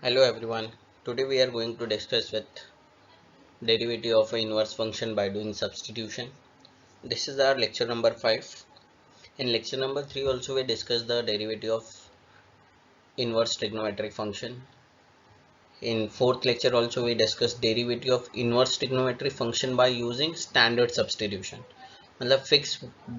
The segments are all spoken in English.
Hello everyone. Today we are going to discuss with derivative of an inverse function by doing substitution. This is our lecture number 5. In lecture number 3 also we discussed the derivative of inverse trigonometric function. In fourth lecture also we discussed derivative of inverse trigonometric function by using standard substitution. मतलब fix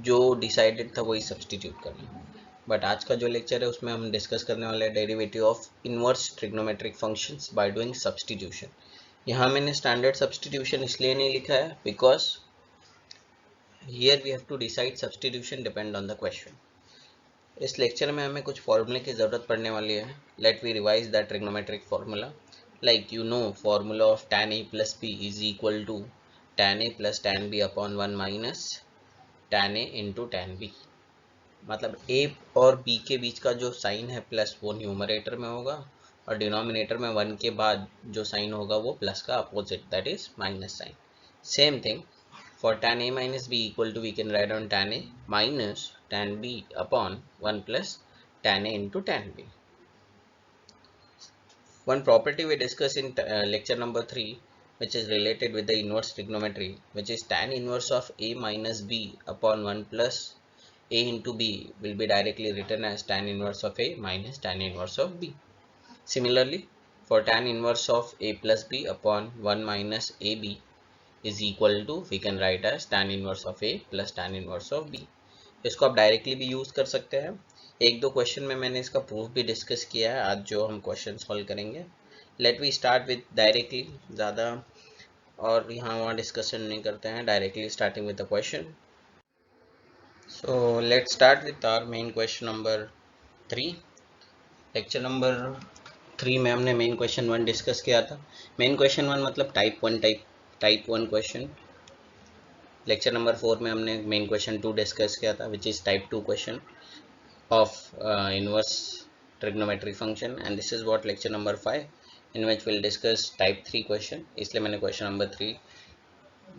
जो decided था वही substitute करना. But आज का जो lecture है उसमें हम डिस्कस करने वाले हैं derivative of inverse trigonometric functions by doing substitution. यहाँ मैंने स्टैंडर्ड सब्सटीट्यूशन इसलिए नहीं लिखा है because here we have to decide substitution depend on the question. इस लेक्चर में हमें कुछ फॉर्मूले की ज़रूरत पड़ने वाली है. Let we revise that trigonometric formula. Like you know formula of tan a plus b is equal to tan a plus tan b upon 1 minus tan a into tan b. मतलब a और b के बीच का जो sign है plus वो numerator में होगा और डिनोमिनेटर में 1 के बाद जो साइन होगा वो प्लस का opposite that is minus sign. Same thing for tan a minus b equal to we can write on tan a minus tan b upon 1 plus tan a into tan b. One property we discuss in lecture number 3 which is related with the inverse trigonometry, which is tan inverse of a minus b upon 1 plus a into b will be directly written as tan inverse of a minus tan inverse of b. Similarly, for tan inverse of a plus b upon 1 minus ab is equal to we can write as tan inverse of a plus tan inverse of b. इसको आप directly भी use कर सकते हैं. एक दो question में मैंने इसका प्रूफ भी डिस्कस किया है आज जो हम क्वेश्चन सॉल्व करेंगे. Let we start with directly. ज़्यादा और यहाँ वहाँ डिस्कशन नहीं करते हैं, directly starting with the question. So let's start with our main question number 3. Lecture number 3 में हमने मेन क्वेश्चन 1 डिस्कस किया था. मेन क्वेश्चन 1 मतलब टाइप 1 क्वेश्चन. लेक्चर नंबर 4 में हमने मेन क्वेश्चन 2 डिस्कस किया था which is type 2 question of inverse trigonometric function. And this is what lecture number 5 in which will discuss type 3 question. इसलिए मैंने question number 3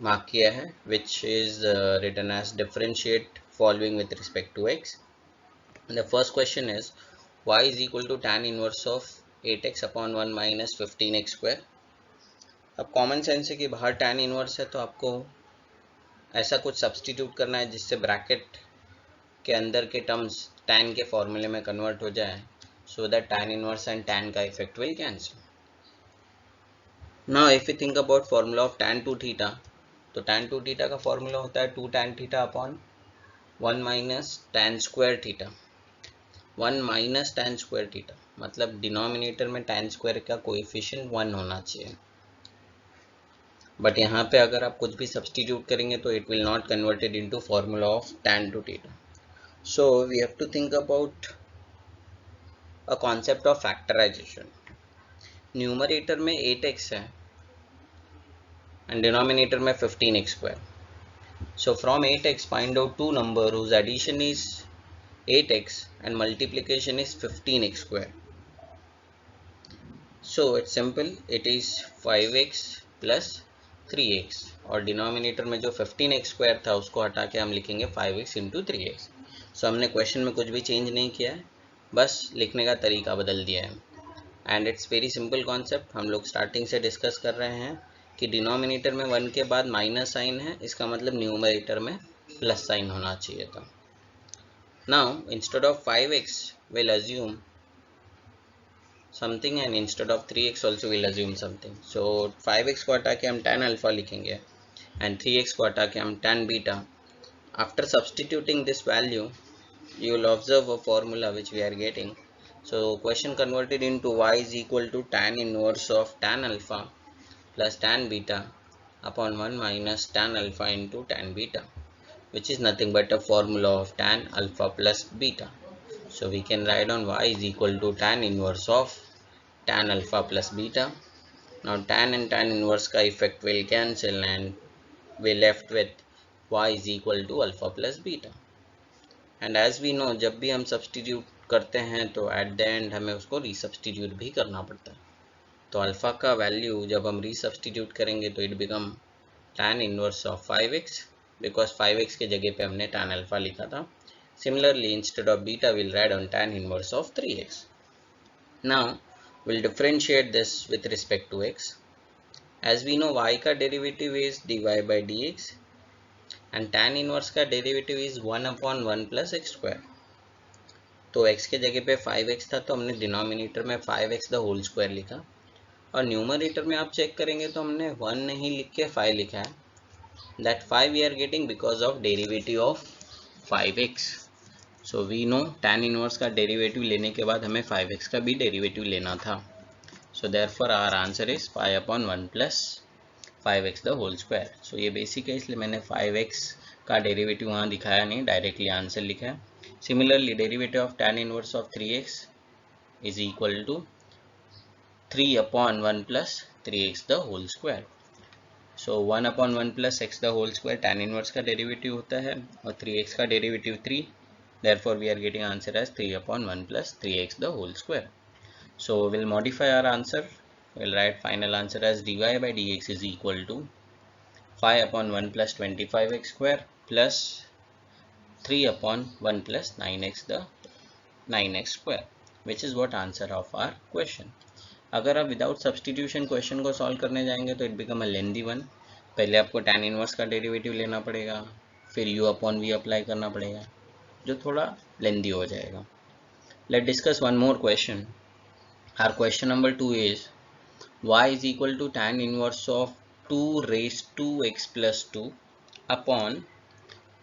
mark किया है which is written as differentiate following with respect to x. And the first question is y is equal to tan inverse of 8x upon 1 minus 15x square. अब common sense है कि बाहर tan inverse है तो आपको ऐसा कुछ substitute करना है जिससे ब्रैकेट के अंदर के टर्म्स tan के फॉर्मूले में कन्वर्ट हो जाए so that tan inverse and tan का effect will cancel. Now if you think about formula of tan 2 theta, तो tan 2 थीटा का फॉर्मूला होता है 2 tan theta upon 1 minus tan square theta. 1 minus tan square theta मतलब denominator में tan square का coefficient 1 होना चाहिए. बट यहाँ पे अगर आप कुछ भी सब्सटीट्यूट करेंगे तो it will not converted into formula of tan two theta. So we have to think about a concept of factorization. Numerator में 8x है and denominator में 15x square. So from 8x find out two number whose addition is 8x and multiplication is 15x square. So it's simple, it is 5x plus 3x और denominator में जो 15x square था उसको हटा के हम लिखेंगे 5x into 3x. So हमने क्वेश्चन में कुछ भी चेंज नहीं किया है, बस लिखने का तरीका बदल दिया है. And it's very simple concept. हम लोग स्टार्टिंग से डिस्कस कर रहे हैं कि डिनोमिनेटर में 1 के बाद माइनस साइन है, इसका मतलब न्यूमरेटर में प्लस साइन होना चाहिए था. Now instead of 5x will assume something and instead of 3x also will assume something. So 5x को हटा के हम tan अल्फा लिखेंगे एंड 3x को हटा के हम tan beta. After substituting this value you will observe a formula which we are getting. So question converted into y is equal to tan inverse of tan alpha plus tan beta upon 1 minus tan alpha into tan beta, which is nothing but a formula of tan alpha plus beta. So we can write on y is equal to tan inverse of tan alpha plus beta. Now tan and tan inverse का effect will cancel and we left with y is equal to alpha plus beta. And as we know जब भी हम substitute करते हैं तो at the end हमें उसको रीसब्सटीट्यूट भी करना पड़ता है. तो अल्फ़ा का वैल्यू जब हम रीसब्सटीट्यूट करेंगे तो it become tan inverse of 5x because 5x के जगह पे हमने tan अल्फ़ा लिखा था. Similarly instead of beta will write on tan inverse of 3x. Now We'll differentiate this with respect to x. As we know, y का derivative is dy by dx and tan inverse का derivative is 1 upon 1 plus x square. तो x के जगह पे 5x था तो हमने denominator में 5x द होल स्क्वायर लिखा और न्यूमरेटर में आप चेक करेंगे तो हमने 1 नहीं लिख के 5 लिखा है. That 5 we are getting because of derivative of 5x. So we know tan inverse का डेरिवेटिव लेने के बाद हमें 5x का भी डेरिवेटिव लेना था. So therefore our answer is 5 upon 1 plus 5x the whole square. So ये बेसिक है इसलिए मैंने 5x का डेरिवेटिव वहाँ दिखाया नहीं, डायरेक्टली आंसर लिखा है. Similarly derivative of tan inverse of 3x is equal to 3 upon 1 plus 3x the whole square. So 1 upon 1 plus x the whole square tan inverse का डेरिवेटिव होता है और 3x का derivative 3. Therefore we are getting answer as 3 upon 1 plus 3x the whole square. So we'll modify our answer. We'll write final answer as dy by dx is equal to 5 upon 1 plus 25x square plus 3 upon 1 plus 9x the 9x square, which is what answer of our question. अगर आप without substitution question को solve करने जाएंगे तो it become a lengthy one. पहले आपको tan inverse का derivative लेना पड़ेगा, फिर u अपॉन v अप्लाई करना पड़ेगा, जो थोड़ा लेंदी हो जाएगा. Let discuss one more question. Our question number 2 is y is equal to tan inverse of 2 raised to x plus 2 upon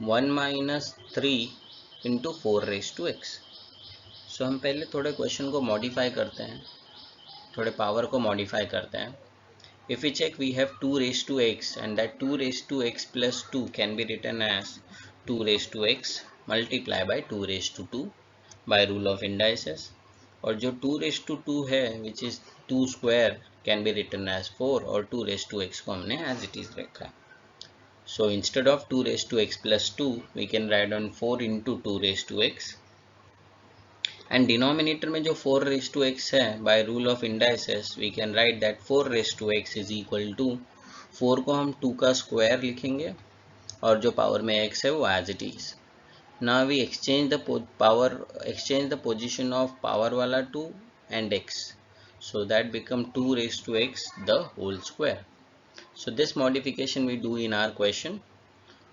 1 minus 3 into 4 raised to x. So हम पहले थोड़े question को मॉडिफाई करते हैं, थोड़े पावर को मॉडिफाई करते हैं. If we check, we have 2 raised to x and that 2 raised to x plus 2 can be written as 2 raised to x multiply by 2 raised to 2 by rule of indices. और जो 2 raised to 2 है which is 2 square can be written as 4 और 2 raised to x को हमने as it is रखा. So instead of 2 raised to x plus 2 we can write on 4 into 2 raised to x and denominator में जो 4 raised to x है by rule of indices we can write that 4 raised to x is equal to 4 को हम 2 का square लिखेंगे और जो power में x है वो as it is. Now we exchange the position of power wala 2 and x, so that become 2 raised to x the whole square. So this modification we do in our question.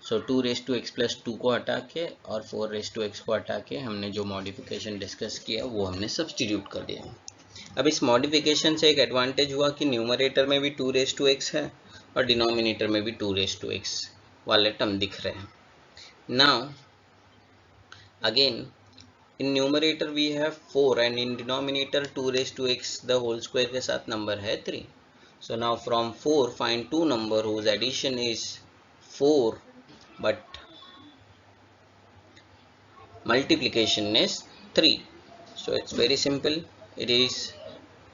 So 2 raised to x plus 2 को हटा के और 4 raised to x को हटा के हमने जो modification discuss किया वो हमने सब्स्टिट्यूट कर दिया. अब इस मॉडिफिकेशन से एक एडवांटेज हुआ कि न्यूमरेटर में भी 2 raised to x है और डिनोमिनेटर में भी 2 raised to x वाले टर्म दिख रहे हैं. Now again in numerator we have 4 and in denominator 2 raised to x the whole square के साथ number है 3. So now from 4 find two number whose addition is 4 but multiplication is 3. So it's very simple, it is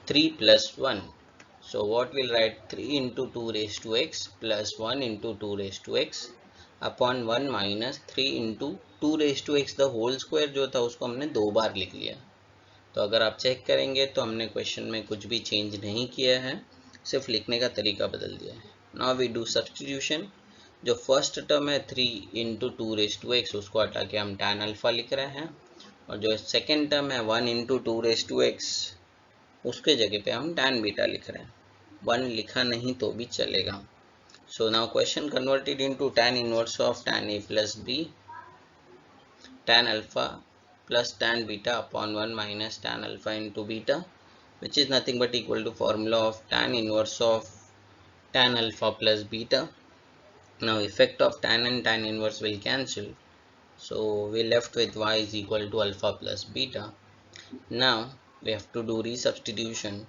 3 plus 1. So what we'll write 3 into 2 raised to x plus 1 into 2 raised to x upon 1 minus 3 into 2 raise to x the whole square जो था उसको हमने 2 बार लिख लिया. तो अगर आप check करेंगे तो हमने क्वेश्चन में कुछ भी चेंज नहीं किया है, सिर्फ लिखने का तरीका बदल दिया है. Now we do substitution. जो फर्स्ट टर्म है 3 इंटू 2 रेज टू एक्स उसको हटा के हम tan अल्फा लिख रहे हैं और जो सेकेंड टर्म है 1 इंटू 2 रेज टू एक्स उसके जगह पे हम tan बीटा लिख रहे हैं. 1 लिखा नहीं तो भी चलेगा. So now question converted into tan inverse of tan a plus b tan alpha plus tan beta upon 1 minus tan alpha into beta, which is nothing but equal to formula of tan inverse of tan alpha plus beta. Now effect of tan and tan inverse will cancel, so we left with y is equal to alpha plus beta. Now we have to do resubstitution.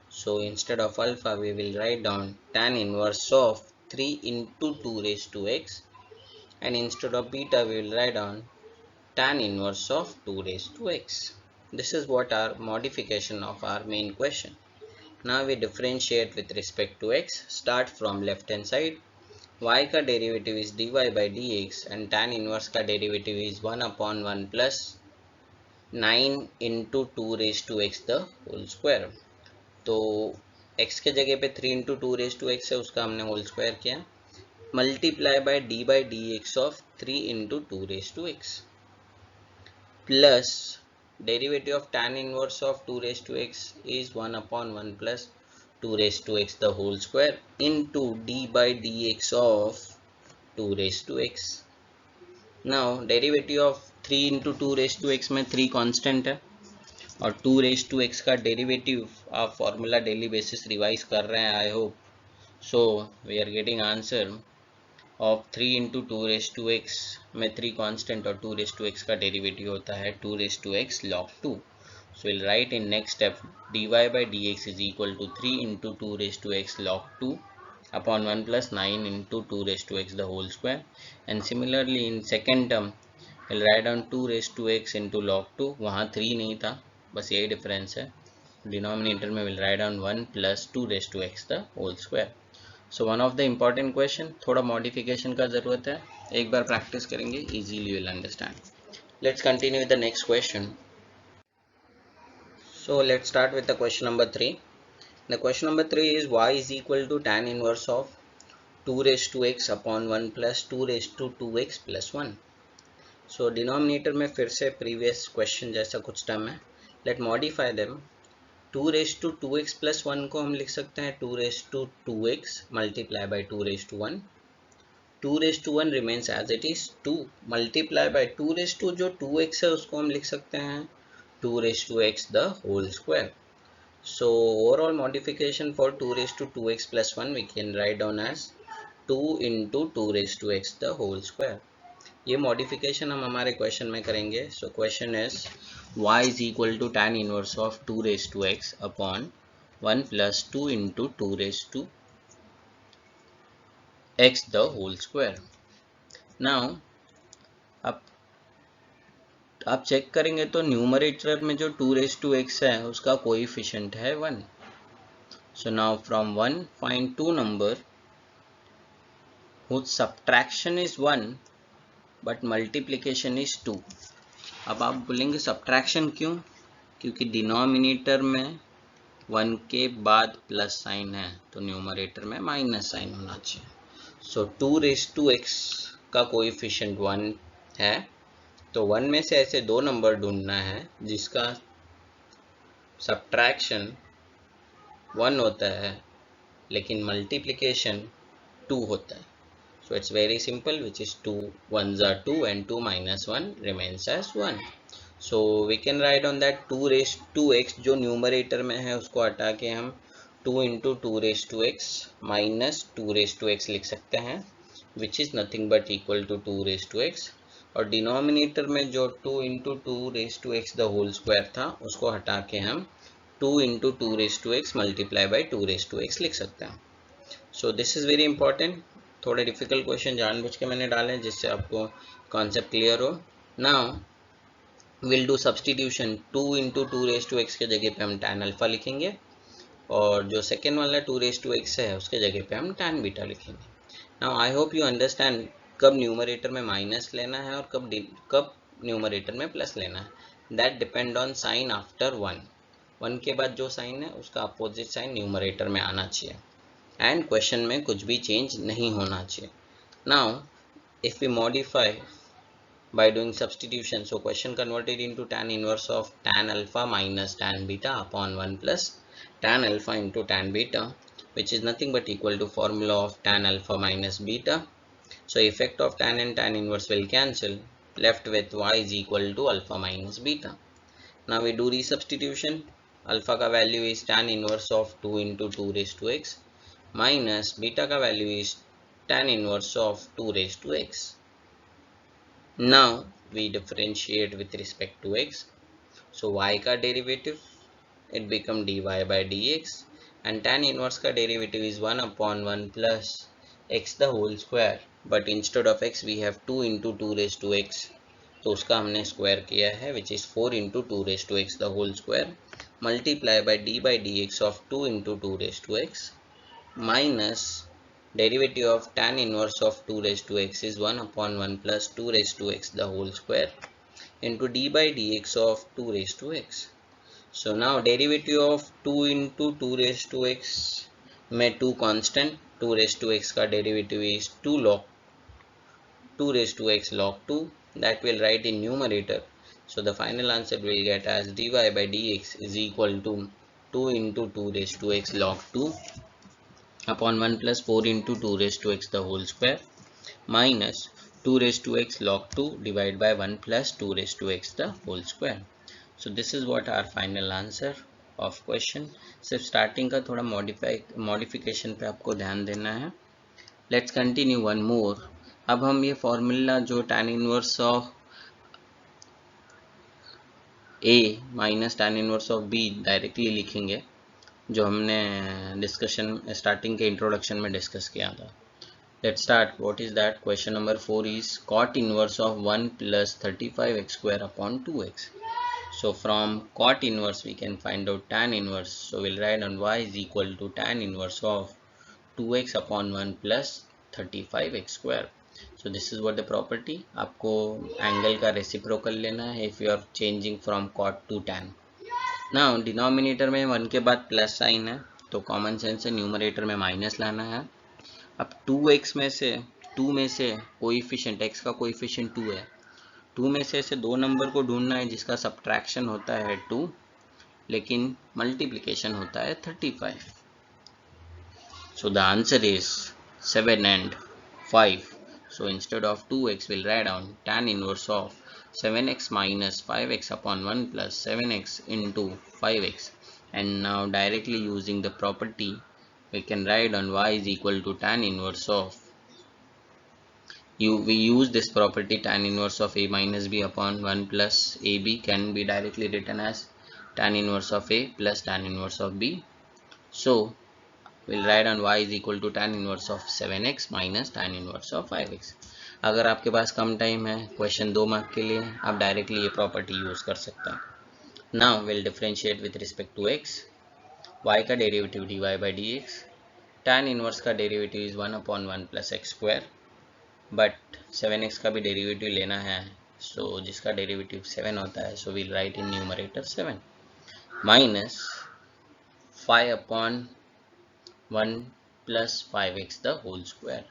So instead of alpha we will write down tan inverse of 3 into 2 raised to x and instead of beta we will write down tan inverse of 2 raised to x. This is what our modification of our main question. Now we differentiate with respect to x. Start from left hand side. Y का derivative is dy by dx and tan inverse का derivative is 1 upon 1 plus 9 into 2 raised to x the whole square. तो x के जगह पे 3 into 2 raise to x है उसका हमने whole square किया multiply by d x of 3 into 2 raise to x plus derivative of tan inverse of 2 raised to x is 1 upon 1 plus 2 raised to x the whole square into d by dx of 2 raised to x. Now derivative of 3 into 2 raised to x में 3 constant है और 2 raise to x का derivative आप formula daily basis revise कर रहे हैं I hope. So we are getting answer of 3 into 2 raise to x में 3 constant और 2 रेज टू एक्स का डेरिवेटिव होता है 2 raise to x log 2. So we'll write in next step dy by dx is equal to 3 into 2 raised to x log 2 upon 1 plus 9 into 2 raised to x the whole square. And similarly in second term we'll write down 2 raised to x into log 2. वहाँ 3 नहीं था, बस यही difference है. Denominator में we'll write down 1 plus 2 raised to x the whole square. So one of the important question, थोड़ा modification का ज़रूरत है, एक बार practice करेंगे easily you will understand. Let's continue with the next question. So let's start with the question number 3. The question number 3 is y is equal to tan inverse of 2 raised to x upon 1 plus 2 raised to 2x plus 1. So denominator में फिर से previous question जैसा कुछ term है. Let modify them. 2 raised to 2x plus 1 को हम लिख सकते हैं 2 raised to 2x multiply by 2 raised to 1. 2 raised to 1 remains as it is. 2 multiply by 2 raised to जो 2x है उसको हम लिख सकते हैं 2 raised to x the whole square. So overall modification for 2 raised to 2x plus 1 we can write down as 2 into 2 raised to x the whole square. ये modification हम हमारे question में करेंगे. So question is y is equal to tan inverse of 2 raised to x upon 1 plus 2 into 2 raised to x the whole square. Now अब आप check करेंगे तो numerator में जो 2 raised to x है उसका कोएफिशिएंट है 1. So now from 1 find two number whose subtraction is 1 but multiplication is 2. अब आप बोलेंगे subtraction क्यों? क्योंकि डिनोमिनेटर में 1 के बाद प्लस साइन है तो न्यूमरेटर में माइनस साइन होना चाहिए. So 2 raised to x का कोएफिशिएंट 1 है तो 1 में से ऐसे दो नंबर ढूंढना है जिसका सब्ट्रैक्शन 1 होता है लेकिन मल्टीप्लिकेशन 2 होता है. So it's very simple which is 2 1s are 2 and 2 minus 1 remains as 1. So we can write on that 2 raised to x जो न्यूमरेटर में है उसको हटा के हम 2 into 2 raised to x minus 2 raised to x लिख सकते हैं which is nothing but equal to 2 raised to x. और डिनोमिनेटर में जो 2 into 2 raised to x the whole square था उसको हटा के हम 2 into 2 raised to x multiply by 2 raised to x लिख सकते हैं. So this is very important. थोड़े डिफिकल्ट क्वेश्चन जानबूझ के मैंने डाले हैं जिससे आपको कॉन्सेप्ट क्लियर हो. Now will do substitution. 2 into 2 raised to x के जगह पे हम tan अल्फा लिखेंगे और जो सेकेंड वाला 2 raised to x है उसके जगह पे हम tan बीटा लिखेंगे. Now I hope you understand कब न्यूमरेटर में माइनस लेना है और कब न्यूमरेटर में प्लस लेना है. That depend on sign after 1 के बाद जो साइन है उसका अपोजिट साइन न्यूमरेटर में आना चाहिए एंड क्वेश्चन में कुछ भी चेंज नहीं होना चाहिए. Now if we modify by doing substitution, so question converted into tan inverse of tan alpha minus tan beta upon 1 plus tan alpha into tan beta, which is nothing but equal to formula of tan alpha minus beta. So effect of tan and tan inverse will cancel, left with y is equal to alpha minus beta. Now we do resubstitution. Alpha का value is tan inverse of 2 into 2 raised to x minus beta का value is tan inverse of 2 raised to x. Now we differentiate with respect to x. So y का derivative it become dy by dx and tan inverse का derivative is 1 upon 1 plus x the whole square. But instead of x we have 2 into 2 raised to x. तो उसका हमने square किया है which is 4 into 2 raised to x the whole square multiply by d by dx of 2 into 2 raised to x minus derivative of tan inverse of 2 raised to x is 1 upon 1 plus 2 raised to x the whole square into d by dx of 2 raised to x. So now derivative of 2 into 2 raised to x में 2 constant, 2 raised to x का derivative is 2 raised to x log 2. That will write in numerator So the final answer we'll get as dy by dx is equal to 2 into 2 raised to x log 2 upon 1 plus 4 into 2 raised to x the whole square minus 2 raised to x log 2 divided by 1 plus 2 raised to x the whole square. So this is what our final answer of question. सिर्फ starting का थोड़ा modification पे आपको ध्यान देना है. Let's continue one more. अब हम ये फॉर्मूला जो tan inverse of a minus tan inverse of b directly लिखेंगे, जो हमने डिस्कशन स्टार्टिंग के इंट्रोडक्शन में डिस्कस किया था. Let's start. What is that? Question number 4 is cot inverse of 1 plus 35x square upon 2x. So from cot inverse we can find out tan inverse. So we'll write on y is equal to tan inverse of 2x upon 1 plus 35x square. So this is what the property. आपको angle का reciprocal लेना है if you are changing from cot to tan. Now denominator में 1 के बाद plus sign है, तो common sense से न्यूमरेटर में माइनस लाना है. अब 2x में से कोएफिशिएंट x का कोएफिशिएंट 2 है, 2 में से ऐसे दो नंबर को ढूंढना है जिसका सब्ट्रैक्शन होता है 2 लेकिन मल्टीप्लिकेशन होता है 35. So the answer is 7 and 5. So instead of 2x we'll write down tan inverse of 7x minus 5x upon 1 plus 7x into 5x, and now directly using the property we can write on y is equal to tan inverse of we use this property tan inverse of a minus b upon 1 plus ab can be directly written as tan inverse of a plus tan inverse of b. So we'll write on y is equal to tan inverse of 7x minus tan inverse of 5x. अगर आपके पास कम time है, question 2 mark के लिए, आप directly ये property use कर सकते हैं. Now will differentiate with respect to x. y का derivative dy by dx. tan inverse का derivative is 1 upon 1 plus x square, but 7x का भी डेरिवेटिव लेना है, सो जिसका डेरिवेटिव 7 होता है, so will write in numerator 7 minus 5 upon 1 plus 5x the whole square,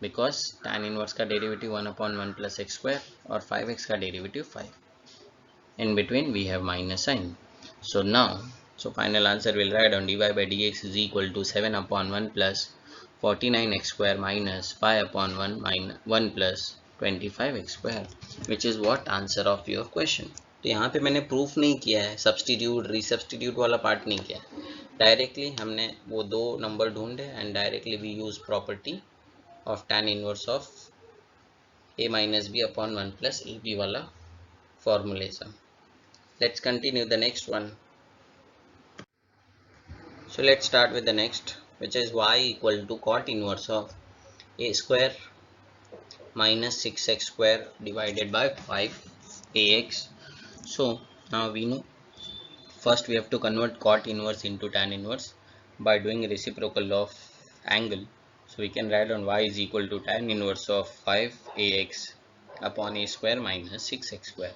because tan inverse का derivative 1 upon 1 plus x square और 5x का derivative 5. In between we have minus sign. So now, so final answer will write on dy by dx is equal to 7 upon 1 plus 49x square minus 5 upon 1 minus 1 plus 25x square, which is what answer of your question. तो यहाँ पे मैंने proof नहीं किया है, substitute रीसब्सटीट्यूट वाला part नहीं किया, डायरेक्टली हमने वो दो नंबर ढूंढे and directly we use property of tan inverse of a minus b upon 1 plus ab वाला formalism. Let's continue the next one. So let's start with the next, which is y equal to cot inverse of a square minus 6x square divided by 5ax. So now we know, first we have to convert cot inverse into tan inverse by doing reciprocal of angle. So we can write on y is equal to tan inverse of 5ax upon a square minus 6x square.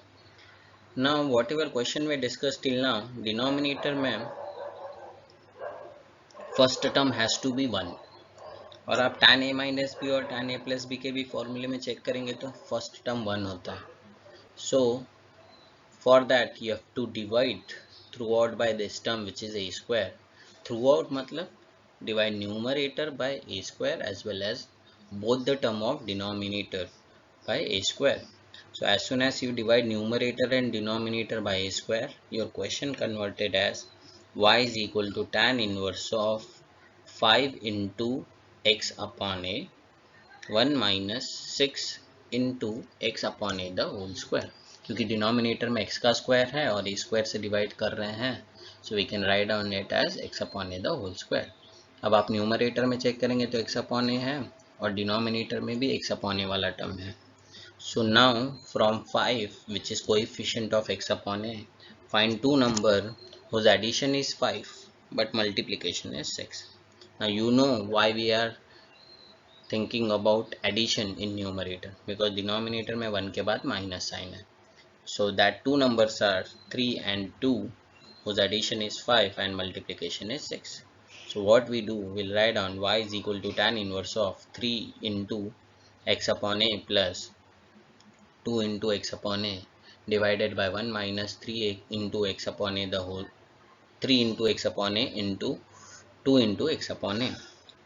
Now whatever question we discussed till now, denominator में first term has to be 1, और आप tan a minus b और tan a plus b के भी फॉर्मूले में check करेंगे तो फर्स्ट टर्म 1 होता है. So for that you have to divide throughout by this term which is a square. Throughout मतलब divide numerator by a square as well as both the term of denominator by a square. So as soon as you divide numerator and denominator by a square, your question converted as y is equal to tan inverse of 5 into x upon a 1 minus 6 into x upon a the whole square. क्योंकि denominator में x का square है और a square से divide कर रहे हैं, so we can write down it as x upon a the whole square. अब आप न्यूमरेटर में चेक करेंगे तो x अपॉन a है और डिनोमिनेटर में भी x अपॉन a वाला टर्म है. So now from 5, which is coefficient of x upon a, find two number whose addition is 5 but multiplication is 6. Now you know why we are thinking about addition in numerator, because denominator में 1 के बाद minus sign है. So that two numbers are 3 and 2 whose addition is 5 and multiplication is 6. So what we do, we'll write down y is equal to tan inverse of 3 into x upon a plus 2 into x upon a divided by 1 minus 3 into x upon a the whole 3 into x upon a into 2 into x upon a।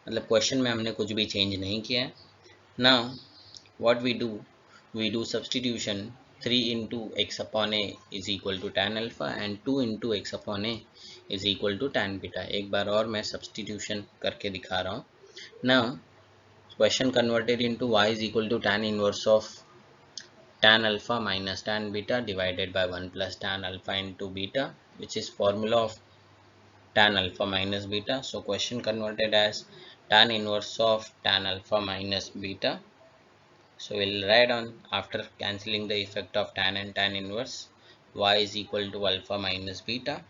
मतलब question में हमने कुछ भी change नहीं किया है। Now what we do substitution 3 into x upon a is equal to tan alpha and 2 into x upon a is equal to tan beta। एक बार और मैं substitution करके दिखा रहा हूँ। now question converted into y is equal to tan inverse of tan alpha minus tan beta divided by 1 plus tan alpha into beta, which is formula of tan alpha minus beta. So question converted as tan inverse of tan alpha minus beta. So we'll write on after cancelling the effect of tan and tan inverse, y is equal to alpha minus beta.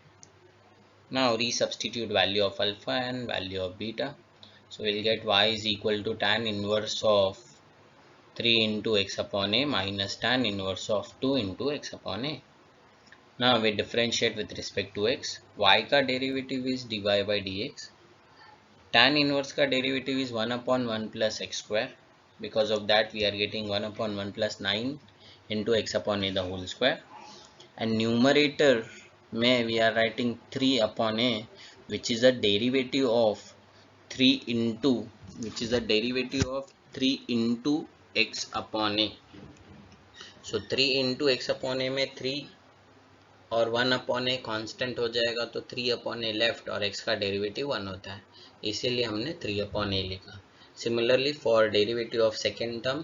Now resubstitute value of alpha and value of beta. So we'll get y is equal to tan inverse of 3 into x upon a minus tan inverse of 2 into x upon a. Now we differentiate with respect to x. Y का derivative is dy by dx. Tan inverse का derivative is 1 upon 1 plus x square. Because of that we are getting 1 upon 1 plus 9 into x upon a the whole square. And numerator में we are writing 3 upon a, which is a derivative of 3 into x upon a. So 3 into x upon a में 3 और 1 upon a constant हो जाएगा, तो 3 अपॉन a left और x का derivative 1 होता है, इसीलिए हमने 3 अपॉन ए लिखा। Similarly for derivative of second term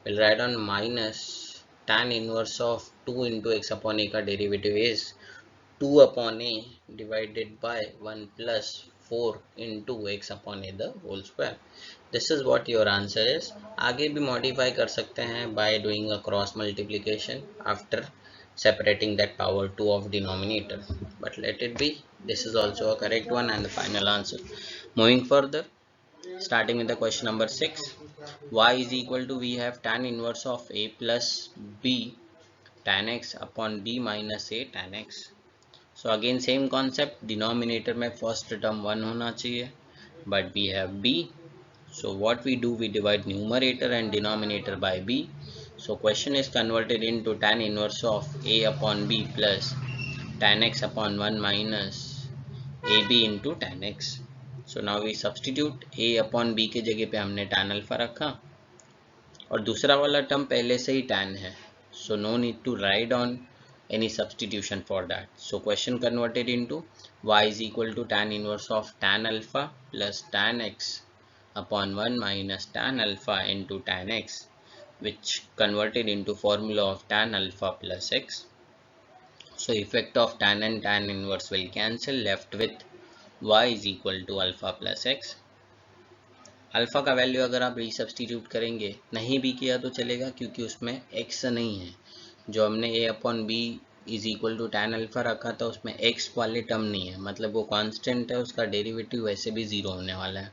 will write on minus tan inverse of 2 into x upon a का derivative is 2 upon a divided by 1 plus 4 into x upon a the whole square. This is what your answer is. आगे भी modify कर सकते हैं by doing a cross multiplication after separating that power 2 of denominator, but let it be. This is also a correct one and the final answer. Moving further, starting with the question number 6, y is equal to, we have tan inverse of a plus b tan x upon b minus a tan x. So again same concept, denominator में first term 1 होना चाहिए, but we have b. So what we do, we divide numerator and denominator by b. So question is converted into tan inverse of a upon b plus tan x upon 1 minus ab into tan x. So now we substitute a upon b के जगह पे हमने tan alpha रखा और दूसरा वाला term पहले से ही tan है, so no need to write on any substitution for that. So question converted into y is equal to tan inverse of tan alpha plus tan x upon 1 minus tan alpha into tan x, which converted into formula of tan alpha plus x. So effect of tan and tan inverse will cancel, left with y is equal to alpha plus x. Alpha का value अगर आप resubstitute करेंगे, नहीं भी किया तो चलेगा क्योंकि उसमें x नहीं है। जो हमने a upon b is equal to tan alpha रखा था उसमें x वाले टर्म नहीं है, मतलब वो कांस्टेंट है, उसका डेरिवेटिव वैसे भी 0 होने वाला है।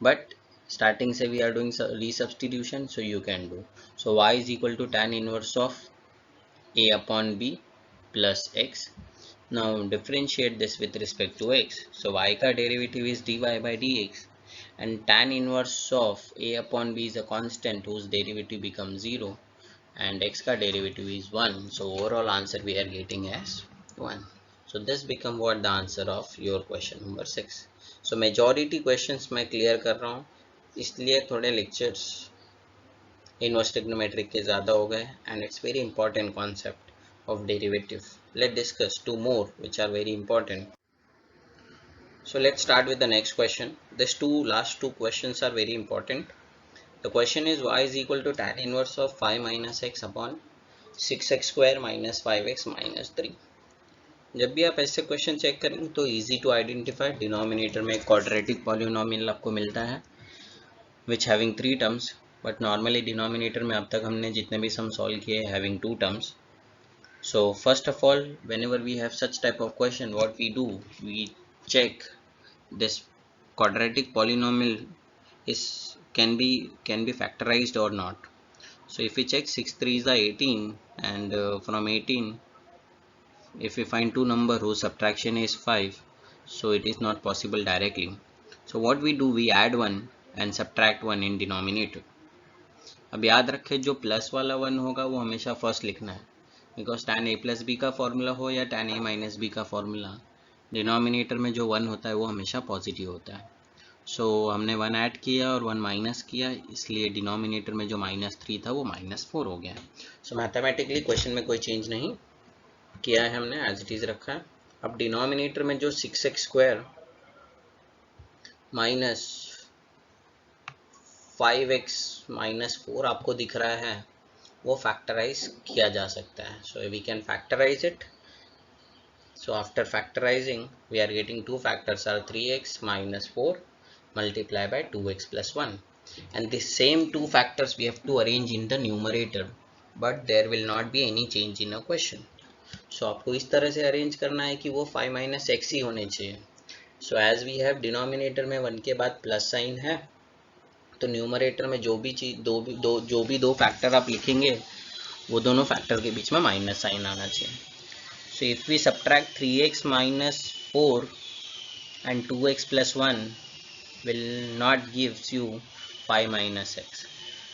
But starting say we are doing resubstitution, so you can do. So y is equal to tan inverse of a upon b plus x. Now differentiate this with respect to x. So y का derivative is dy by dx and tan inverse of a upon b is a constant whose derivative becomes 0 and x का derivative is 1. So overall answer we are getting as 1. So this become what the answer of your question number 6. So majority questions मैं clear कर रहा हूँ, इसलिए थोड़े lectures inverse trigonometric के ज़्यादा हो गए and it's very important concept of derivative. Let discuss two more which are very important. So let's start with the next question. These last two questions are very important. The question is y is equal to tan inverse of 5 minus x upon 6x square minus 5x minus 3. जब भी आप ऐसे question check करेंगे तो easy to identify. Denominator में quadratic polynomial आपको मिलता है which having 3 terms, but normally denominator में अब तक हमने जितने भी sum solve किए having 2 terms. So first of all, whenever we have such type of question, what we do, we check this quadratic polynomial is can be factorized or not. So if we check 6 3s are 18 and from 18 if we find two number whose subtraction is 5, so it is not possible directly. So what we do, we add 1 and subtract 1 in denominator. अब याद रखें जो plus वाला 1 होगा वो हमेशा first लिखना है, because tan a plus b का फॉर्मूला हो या tan a माइनस बी का फॉर्मूला, डिनोमिनेटर में जो 1 होता है वो हमेशा पॉजिटिव होता है। सो हमने 1 ऐड किया और 1 माइनस किया, इसलिए डिनोमिनेटर में जो -3 था वो -4 हो गया। सो मैथमेटिकली क्वेश्चन में कोई चेंज नहीं किया है हमने, एज इट इज़ रखा है। अब डिनोमिनेटर में जो 6x² माइनस 5x माइनस 4 आपको दिख रहा है वो फैक्टराइज किया जा सकता है। So we can factorize it. So after factorizing, we are getting two factors are 3x minus 4 multiplied by 2x plus 1. And the same two factors we have to arrange in the numerator, but there will not be any change in a question. So आपको इस तरह से arrange करना है कि वो 5 minus x ही होने चाहिए. So as we have denominator में 1 के बाद plus sign है, तो numerator में जो भी चीज दो factor आप लिखेंगे वो दोनों factor के बीच में minus sign आना चाहिए. So if we subtract 3x minus 4 and 2x plus 1 will not gives you 5 minus x.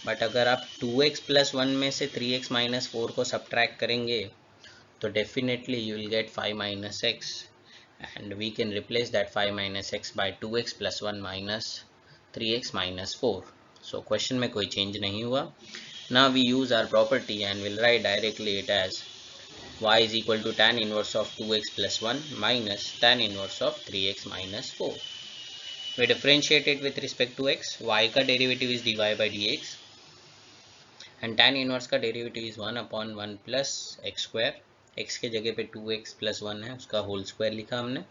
But अगर आप 2x plus 1 में से 3x minus 4 को subtract करेंगे तो definitely you will get 5 minus x, and we can replace that 5 minus x by 2x plus 1 minus 3x minus 4. So question में कोई change नहीं हुआ. Now we use our property and will write directly it as y is equal to tan inverse of 2x plus 1 minus tan inverse of 3x minus 4. We differentiate it with respect to x. Y का derivative is dy by dx and tan inverse का derivative is 1 upon 1 plus x square. x के जगह पे 2x plus 1 है, उसका whole square लिखा हमने,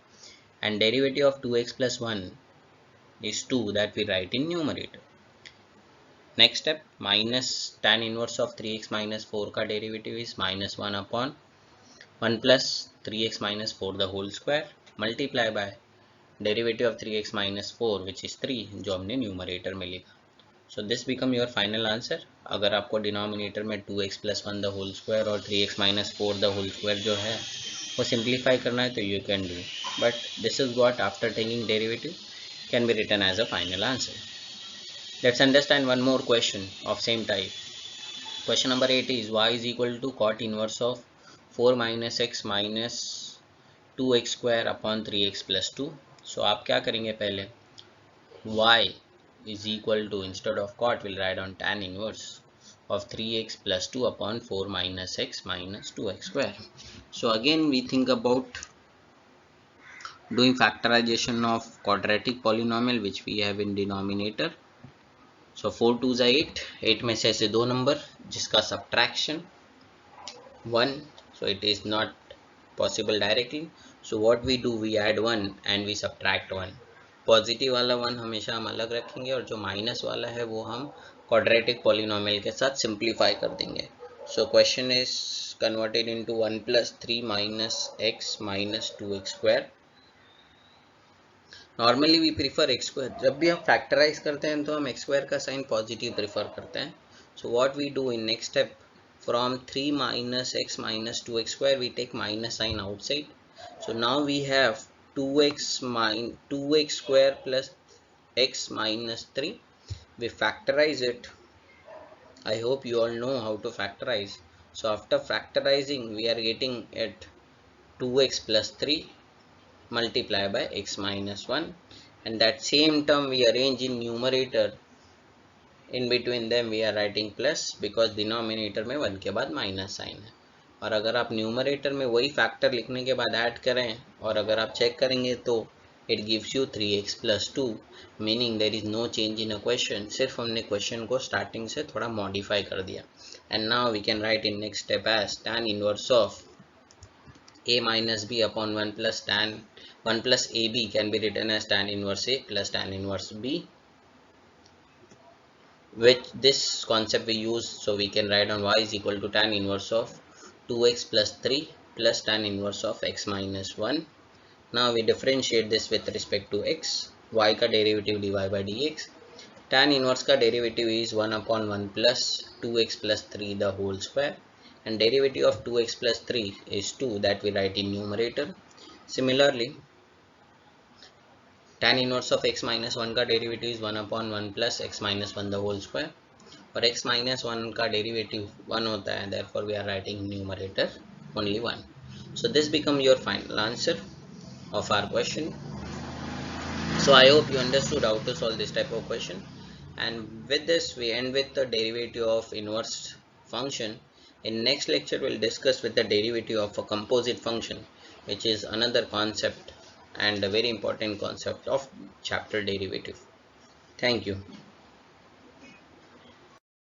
and derivative of 2x plus 1 is 2 that we write in numerator. Next step, minus tan inverse of 3x minus 4 का derivative is minus 1 upon 1 plus 3x minus 4 the whole square multiply by derivative of 3x minus 4 which is 3 जो हमने numerator में लिखा. So this become your final answer. अगर आपको denominator में 2x plus 1 the whole square और 3x minus 4 the whole square जो है वो सिंप्लीफाई करना है तो you can do, but this is what after taking derivative can be written as a final answer. Let's understand one more question of same type. Question number 8 is y is equal to cot inverse of 4 minus x minus 2x square upon 3x plus 2. So आप क्या करेंगे, पहले y is equal to, instead of cot we'll write on tan inverse of 3x plus 2 upon 4 minus x minus 2x square. So again we think about doing factorization of quadratic polynomial which we have in denominator. So 4 2s are 8, 8 में से ऐसे दो number जिसका subtraction 1, so it is not possible directly. So what we do, we add 1 and we subtract 1. Positive वाला 1 हमेशा हम अलग रखेंगे और जो माइनस वाला है वो हम क्वाड्रेटिक पॉलिनोमियल के साथ सिंप्लीफाई कर देंगे. So question is converted into 1 plus 3 minus x minus 2x square. Normally we prefer x square. जब भी हम फैक्टराइज करते हैं तो हम x स्क्वायर का साइन पॉजिटिव प्रीफर करते हैं. So what we do in next step, from 3 minus x minus 2x square we take minus sign outside. So now we have 2x square plus x minus 3. We factorize it. I hope you all know how to factorize. So after factorizing we are getting it 2x plus 3 multiply by x minus 1, and that same term we arrange in numerator. In between them we are writing plus because denominator में 1 के बाद minus sign है. और अगर आप numerator में वही factor लिखने के बाद ऐड करें और अगर आप चेक करेंगे तो it gives you 3x plus 2, meaning there is no change in a question. सिर्फ हमने क्वेश्चन को स्टार्टिंग से थोड़ा मॉडिफाई कर दिया. And now we can write in next step as tan inverse of a minus b upon 1 plus ab can be written as tan inverse a plus tan inverse b, which this concept we use. So we can write on y is equal to tan inverse of 2x plus 3 plus tan inverse of x minus 1. Now we differentiate this with respect to x. Y का derivative dy by dx. Tan inverse का derivative is 1 upon 1 plus 2x plus 3 the whole square, and derivative of 2x plus 3 is 2 that we write in numerator. Similarly, tan inverse of x minus 1 का derivative is 1 upon 1 plus x minus 1 the whole square. और x minus one का derivative 1 होता है, therefore we are writing numerator only 1. So this become your final answer of our question. So I hope you understood how to solve this type of question, and with this we end with the derivative of inverse function. In next lecture we'll discuss with the derivative of a composite function, which is another concept and a very important concept of chapter derivative. Thank you.